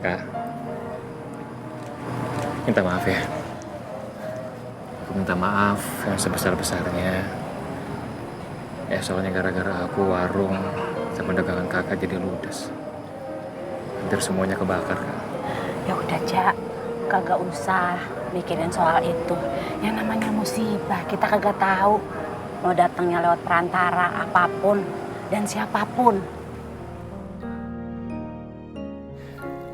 Kak, minta maaf ya. Aku minta maaf yang sebesar-besarnya. Ya soalnya gara-gara aku warung sama dagangan kakak jadi ludes. Hampir semuanya kebakar, Kak. Ya udah, Jak. Kagak usah mikirin soal itu. Yang namanya musibah, kita kagak tahu mau datangnya lewat perantara apapun dan siapapun.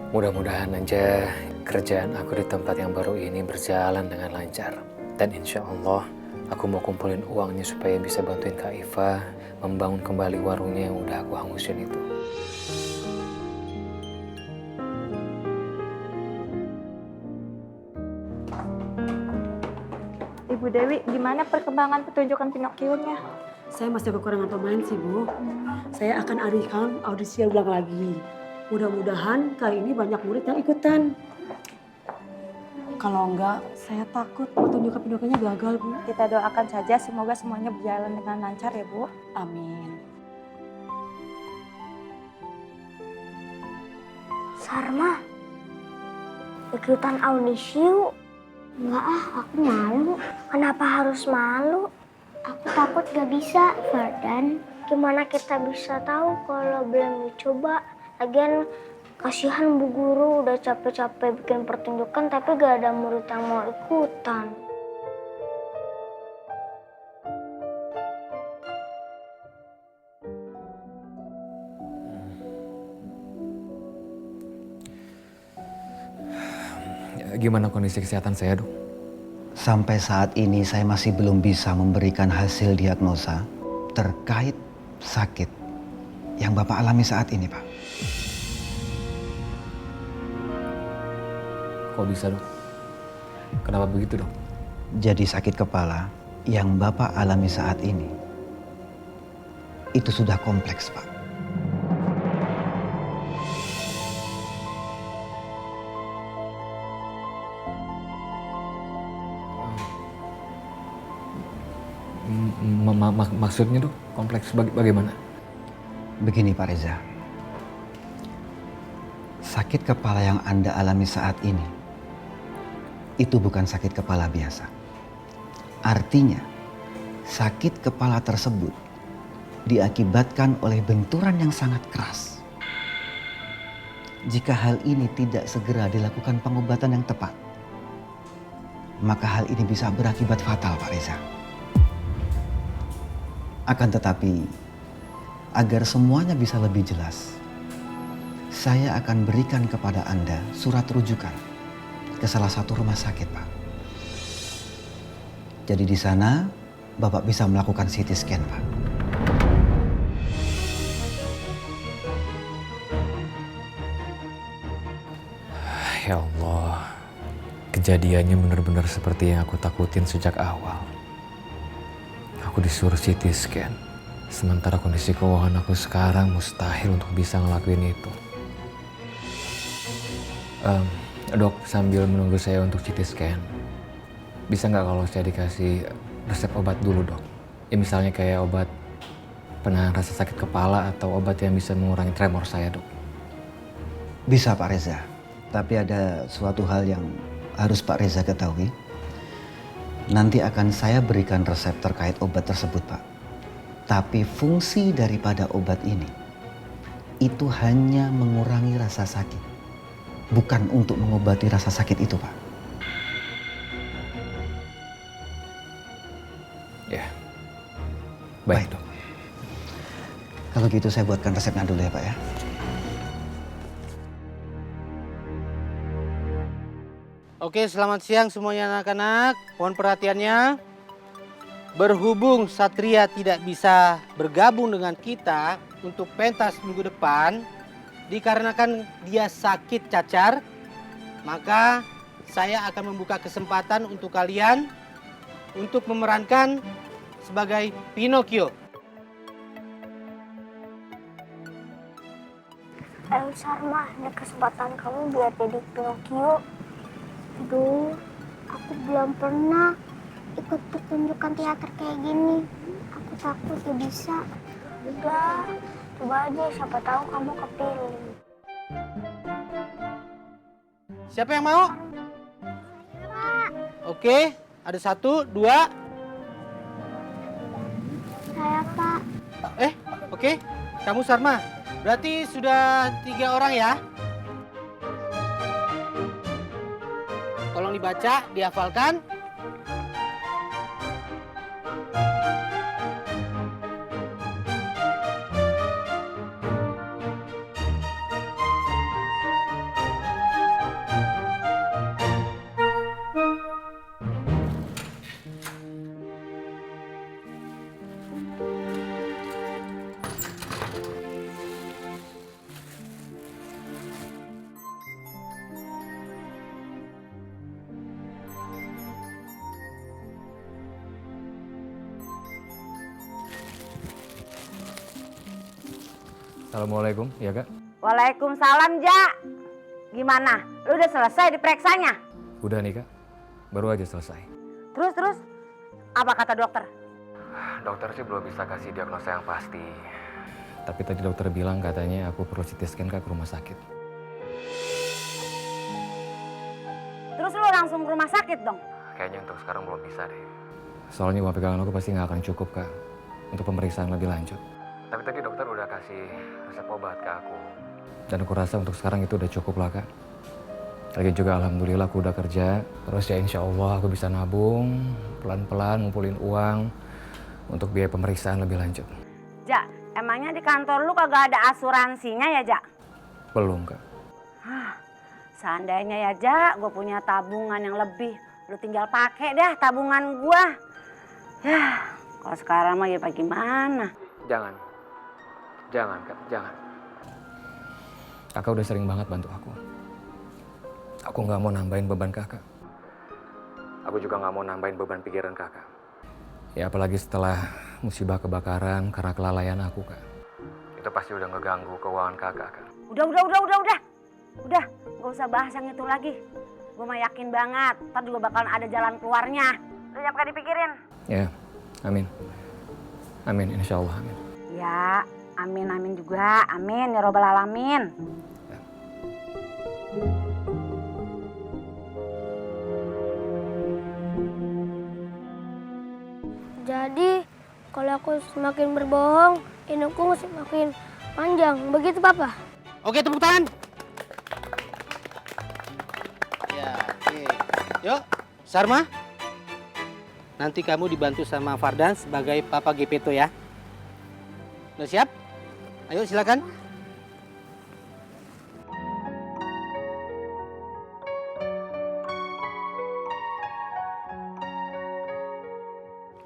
Mudah-mudahan aja kerjaan aku di tempat yang baru ini berjalan dengan lancar. Dan insya Allah aku mau kumpulin uangnya supaya bisa bantuin Kak Iva membangun kembali warungnya yang udah aku hangusin itu. Ibu Dewi, gimana perkembangan pertunjukan Pinocchio-nya? Saya masih kekurangan pemain sih, Bu. Saya akan adakan audisi ulang lagi. Mudah-mudahan kali ini banyak murid yang ikutan. Kalau enggak, saya takut pertunjukan Pinocchio-nya gagal, Bu. Kita doakan saja semoga semuanya berjalan dengan lancar ya, Bu. Amin. Sarma, ikutan audisi yuk. Enggak ah, aku malu. Kenapa harus malu? Aku takut gak bisa, Fardan. Gimana kita bisa tahu kalau belum dicoba? Lagian kasihan Bu Guru udah capek-capek bikin pertunjukan tapi gak ada murid yang mau ikutan. Gimana kondisi kesehatan saya, Dok? Sampai saat ini saya masih belum bisa memberikan hasil diagnosa terkait sakit yang Bapak alami saat ini, Pak. Kok bisa, Dok? Kenapa begitu, Dok? Jadi sakit kepala yang Bapak alami saat ini itu sudah kompleks, Pak. Maksudnya, Dok, kompleks bagaimana? Begini, Pak Reza. Sakit kepala yang Anda alami saat ini itu bukan sakit kepala biasa. Artinya, sakit kepala tersebut diakibatkan oleh benturan yang sangat keras. Jika hal ini tidak segera dilakukan pengobatan yang tepat, maka hal ini bisa berakibat fatal, Pak Reza. Akan tetapi, agar semuanya bisa lebih jelas, saya akan berikan kepada Anda surat rujukan ke salah satu rumah sakit, Pak. Jadi di sana, Bapak bisa melakukan CT scan, Pak. Ya Allah, kejadiannya benar-benar seperti yang aku takutin sejak awal. Aku disuruh CT scan, sementara kondisi keuangan aku sekarang mustahil untuk bisa ngelakuin itu. Dok, sambil menunggu saya untuk CT scan, bisa nggak kalau saya dikasih resep obat dulu, Dok? Ya misalnya kayak obat penahan rasa sakit kepala atau obat yang bisa mengurangi tremor saya, Dok. Bisa, Pak Reza. Tapi ada suatu hal yang harus Pak Reza ketahui. Nanti akan saya berikan resep terkait obat tersebut, Pak. Tapi fungsi daripada obat ini itu hanya mengurangi rasa sakit, bukan untuk mengobati rasa sakit itu, Pak. Ya, baik, Dok. Kalau gitu saya buatkan resepnya dulu ya, Pak ya. Oke, selamat siang semuanya anak-anak. Mohon perhatiannya. Berhubung Satria tidak bisa bergabung dengan kita untuk pentas minggu depan, dikarenakan dia sakit cacar, maka saya akan membuka kesempatan untuk kalian untuk memerankan sebagai Pinocchio. Ayo Sarma, ini kesempatan kamu biar jadi Pinocchio. Aduh, aku belum pernah ikut pertunjukan teater kayak gini. Aku takut gak bisa. Udah, coba aja siapa tahu kamu kepilih. Siapa yang mau? Oke, ada 1, 2. Saya, Pak. Oke. Kamu Sarma. Berarti sudah 3 orang ya? Tolong dibaca, dihafalkan. Assalamualaikum, ya Kak? Waalaikumsalam, Ja. Gimana? Lu udah selesai dipereksanya? Udah nih Kak, baru aja selesai. Terus? Apa kata dokter? Dokter sih belum bisa kasih diagnosa yang pasti. Tapi tadi dokter bilang katanya aku perlu CT scan Kak ke rumah sakit. Terus lu langsung ke rumah sakit dong? Kayaknya untuk sekarang belum bisa deh. Soalnya uang pegangan aku pasti nggak akan cukup Kak untuk pemeriksaan lebih lanjut. Tapi tadi dokter udah kasih resep obat ke aku. Dan aku rasa untuk sekarang itu udah cukup lah Kak. Lagi juga alhamdulillah aku udah kerja. Terus ya insya Allah aku bisa nabung, pelan-pelan ngumpulin uang untuk biaya pemeriksaan lebih lanjut. Ja, emangnya di kantor lu kagak ada asuransinya ya, Ja? Belum Kak. Seandainya ya, Ja, gue punya tabungan yang lebih. Lu tinggal pakai dah tabungan gua. Yah, kalau sekarang mah ya bagaimana? Jangan Kak, jangan. Kakak udah sering banget bantu aku. Aku nggak mau nambahin beban kakak. Aku juga nggak mau nambahin beban pikiran kakak. Ya apalagi setelah musibah kebakaran karena kelalaian aku Kak. Itu pasti udah ngeganggu keuangan kakak Kak. Udah. Udah, gak usah bahas yang itu lagi. Gue mah yakin banget, ntar juga bakalan ada jalan keluarnya. Lu jangan dipikirin. Ya, amin. Amin, insya Allah amin. Ya, amin juga. Amin, ya robbal alamin. Jadi, kalau aku semakin berbohong, hidupku semakin panjang. Begitu, Papa? Oke, tepuk tangan. Ya, oke. Yuk, Sarma. Nanti kamu dibantu sama Fardan sebagai Papa Gepeto ya. Udah siap? Ayo silakan.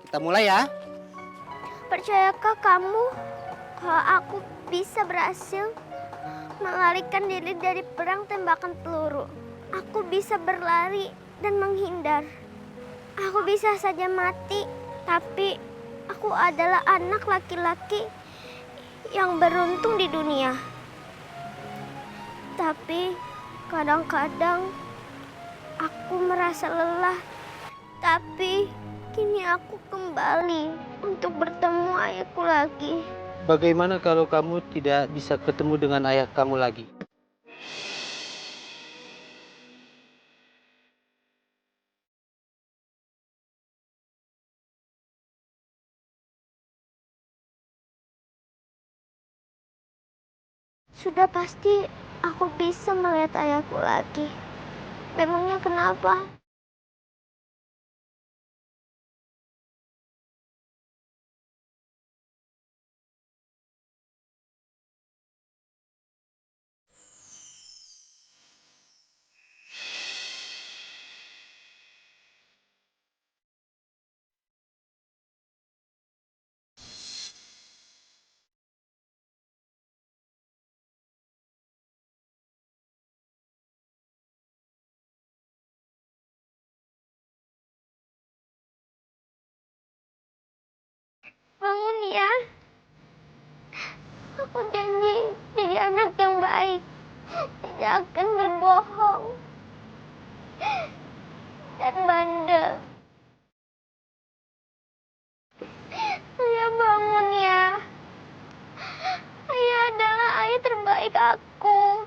Kita mulai ya. Percayakah kamu kalau aku bisa berhasil melarikan diri dari perang tembakan peluru? Aku bisa berlari dan menghindar. Aku bisa saja mati, tapi aku adalah anak laki-laki yang beruntung di dunia. Tapi kadang-kadang aku merasa lelah. Tapi kini aku kembali untuk bertemu ayahku lagi. Bagaimana kalau kamu tidak bisa ketemu dengan ayah kamu lagi? Sudah pasti aku bisa melihat ayahku lagi. Memangnya kenapa? Bangun ya. Aku janji jadi anak yang baik. Tidak akan berbohong dan bandel. Ayah bangun ya. Ayah adalah ayah terbaik aku.